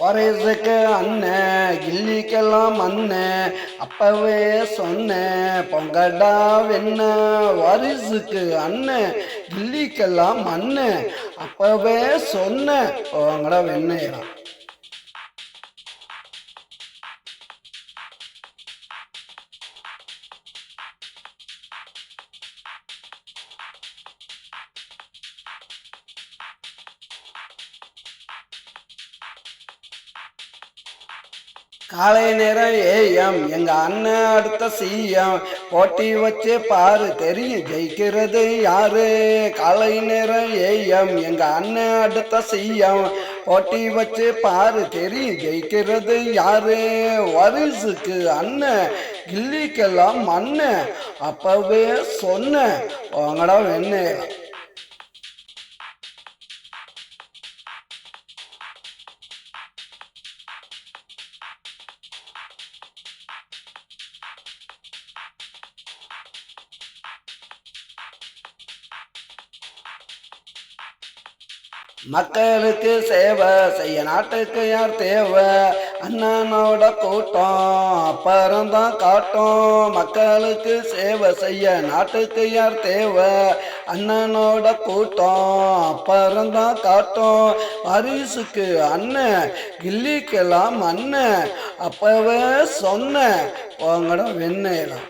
வாரிசுக்கு அண்ணன் கில்லிக்கெல்லாம் அண்ணன் அப்பவே சொன்னேன் பொங்கடா வெண்ண. வாரிசுக்கு அண்ணன் கில்லிக்கெல்லாம் அண்ணன் அப்பவே சொன்னேன் பொங்கடா வெண்ணேறான். காலை நேரம் ஏஎம் எங்க அண்ணன் அடுத்த சிஎம் போட்டி வச்சு பாரு தெரியும் ஜெயிக்கிறது யாரு. காலை நேரம் ஏஎம் எங்க அண்ணன் அடுத்த சிஎம் போட்டி வச்சு பாரு தெரியும் ஜெயிக்கிறது யாரு. வாரிசுக்கு அண்ணன் கில்லிக்கெல்லாம் அண்ணன் அப்பவே சொன்ன உங்கடா வெண்ணே. மக்களுக்கு சேவை செய்ய நாட்டுக்கு யார் தேவை. அண்ணனோட கூட்டம் அப்புறம்தான் காட்டும். மக்களுக்கு சேவை செய்ய நாட்டுக்கு யார் தேவை. அண்ணனோட கூட்டம் அப்புறம்தான் காட்டும். வாரிசுக்கு அண்ணன் கில்லிக்கெல்லாம் அண்ணன் அப்பவே சொன்ன உங்களோட வெண்ணெய்லாம்.